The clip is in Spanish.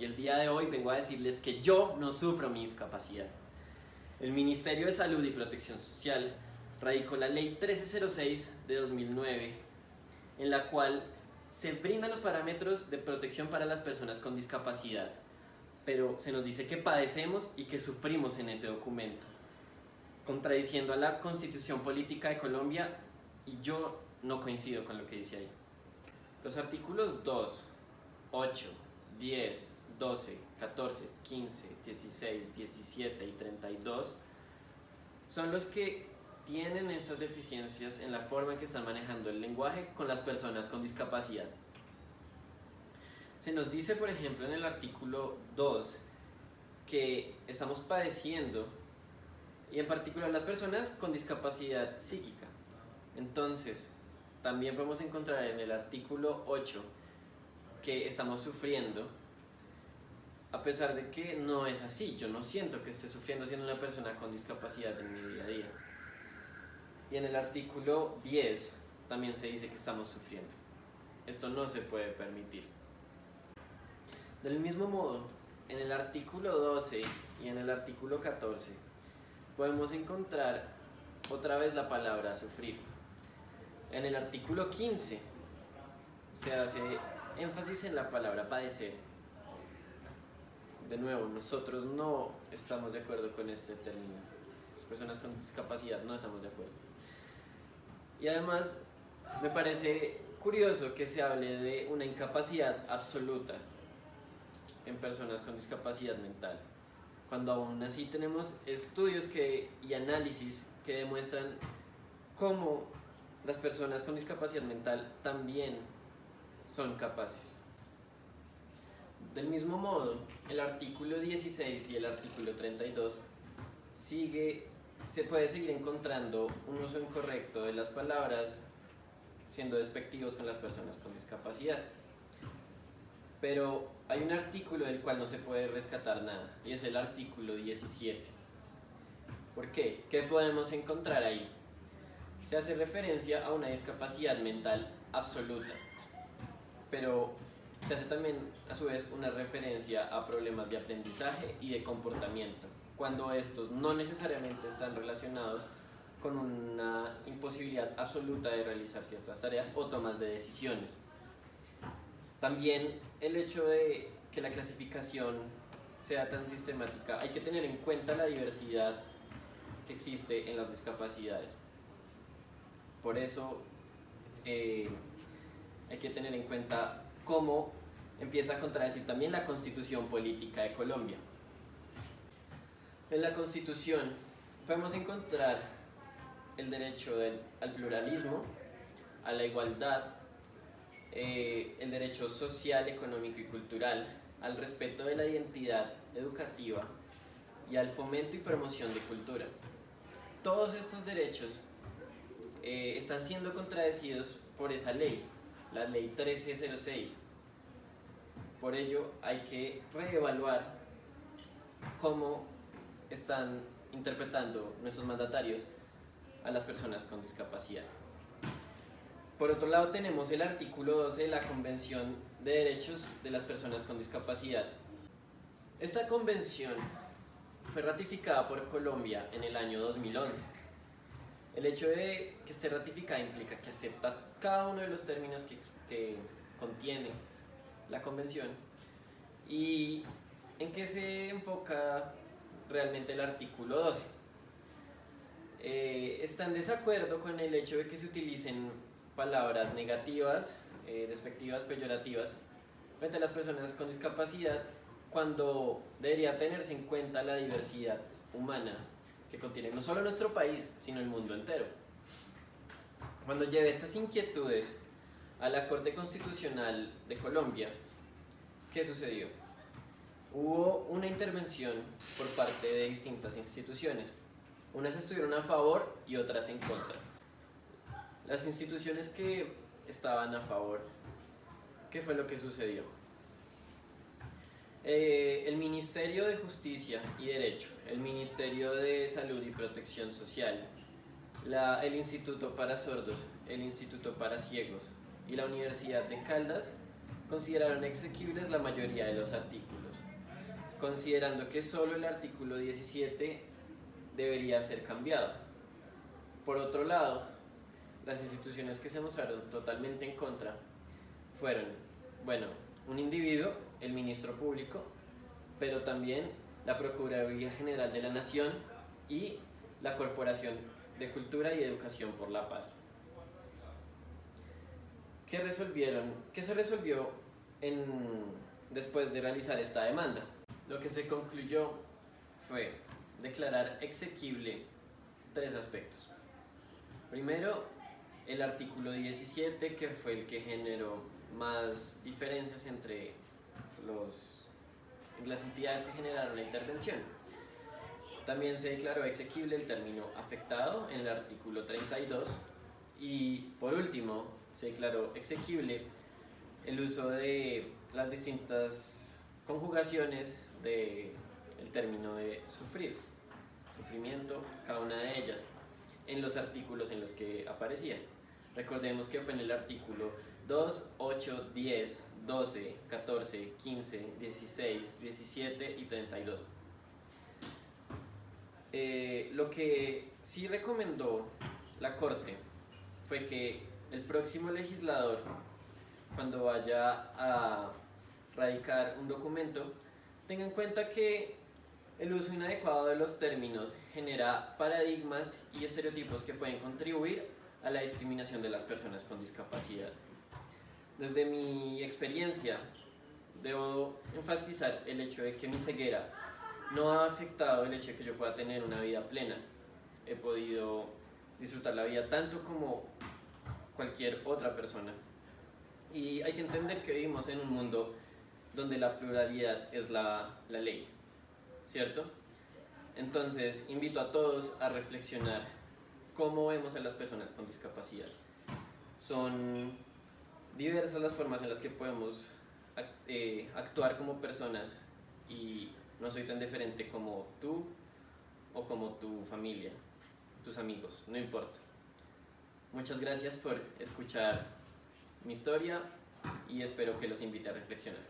y el día de hoy vengo a decirles que yo no sufro mi discapacidad. El Ministerio de Salud y Protección Social radicó la Ley 1306 de 2009, en la cual se brindan los parámetros de protección para las personas con discapacidad, pero se nos dice que padecemos y que sufrimos en ese documento, contradiciendo a la Constitución Política de Colombia, y yo no coincido con lo que dice ahí. Los artículos 2, 8, 10, 12, 14, 15, 16, 17 y 32 son los que tienen esas deficiencias en la forma en que están manejando el lenguaje con las personas con discapacidad. Se nos dice, por ejemplo, en el artículo 2 que estamos padeciendo, y en particular las personas con discapacidad psíquica. Entonces, también podemos encontrar en el artículo 8 que estamos sufriendo, a pesar de que no es así. Yo no siento que esté sufriendo siendo una persona con discapacidad en mi día a día. Y en el artículo 10 también se dice que estamos sufriendo. Esto no se puede permitir. Del mismo modo, en el artículo 12 y en el artículo 14 podemos encontrar otra vez la palabra sufrir. En el artículo 15 se hace énfasis en la palabra padecer. De nuevo, nosotros no estamos de acuerdo con este término. Las personas con discapacidad no estamos de acuerdo. Y además, me parece curioso que se hable de una incapacidad absoluta en personas con discapacidad mental, cuando aún así tenemos estudios y análisis que demuestran cómo las personas con discapacidad mental también son capaces. Del mismo modo, el artículo 16 y el artículo 32 se puede seguir encontrando un uso incorrecto de las palabras, siendo despectivos con las personas con discapacidad. Pero hay un artículo del cual no se puede rescatar nada, y es el artículo 17. ¿Por qué? ¿Qué podemos encontrar ahí? Se hace referencia a una discapacidad mental absoluta, pero se hace también a su vez una referencia a problemas de aprendizaje y de comportamiento, cuando estos no necesariamente están relacionados con una imposibilidad absoluta de realizar ciertas tareas o tomas de decisiones. También el hecho de que la clasificación sea tan sistemática, hay que tener en cuenta la diversidad que existe en las discapacidades. Por eso hay que tener en cuenta cómo empieza a contradecir también la Constitución Política de Colombia. En la Constitución podemos encontrar el derecho al pluralismo, a la igualdad, el derecho social, económico y cultural, al respeto de la identidad educativa y al fomento y promoción de cultura. Todos estos derechos están siendo contradecidos por esa ley, la Ley 1306. Por ello hay que reevaluar cómo están interpretando nuestros mandatarios a las personas con discapacidad. Por otro lado, tenemos el artículo 12 de la Convención de Derechos de las Personas con Discapacidad. Esta convención fue ratificada por Colombia en el año 2011. El hecho de que esté ratificada implica que acepta cada uno de los términos que contiene la convención. ¿Y en qué se enfoca realmente el artículo 12? Está en desacuerdo con el hecho de que se utilicen palabras negativas, despectivas, peyorativas frente a las personas con discapacidad, cuando debería tenerse en cuenta la diversidad humana que contiene no solo nuestro país, sino el mundo entero. Cuando llevé estas inquietudes a la Corte Constitucional de Colombia, ¿qué sucedió? Hubo una intervención por parte de distintas instituciones. Unas estuvieron a favor y otras en contra. Las instituciones que estaban a favor, ¿qué fue lo que sucedió? El Ministerio de Justicia y Derecho, el Ministerio de Salud y Protección Social, el Instituto para Sordos, el Instituto para Ciegos y la Universidad de Caldas consideraron exequibles la mayoría de los artículos. considerando que solo el artículo 17 debería ser cambiado. Por otro lado, las instituciones que se mostraron totalmente en contra fueron, bueno, un individuo, el ministro público, pero también la Procuraduría General de la Nación y la Corporación de Cultura y Educación por la Paz. ¿Qué se resolvió después de realizar esta demanda? Lo que se concluyó fue declarar exequible 3 aspectos. Primero, el artículo 17, que fue el que generó más diferencias entre las entidades que generaron la intervención. También se declaró exequible el término afectado en el artículo 32 y por último se declaró exequible el uso de las distintas conjugaciones del término de sufrimiento, cada una de ellas, en los artículos en los que aparecían. Recordemos que fue en el artículo 2, 8, 10, 12, 14, 15, 16, 17 y 32. Lo que sí recomendó la Corte fue que el próximo legislador, cuando vaya a radicar un documento, tenga en cuenta que el uso inadecuado de los términos genera paradigmas y estereotipos que pueden contribuir a la discriminación de las personas con discapacidad. Desde mi experiencia, debo enfatizar el hecho de que mi ceguera no ha afectado el hecho de que yo pueda tener una vida plena. He podido disfrutar la vida tanto como cualquier otra persona. Y hay que entender que vivimos en un mundo donde la pluralidad es la ley, ¿cierto? Entonces, invito a todos a reflexionar cómo vemos a las personas con discapacidad. Son diversas las formas en las que podemos actuar como personas y no soy tan diferente como tú o como tu familia, tus amigos, no importa. Muchas gracias por escuchar mi historia y espero que los invite a reflexionar.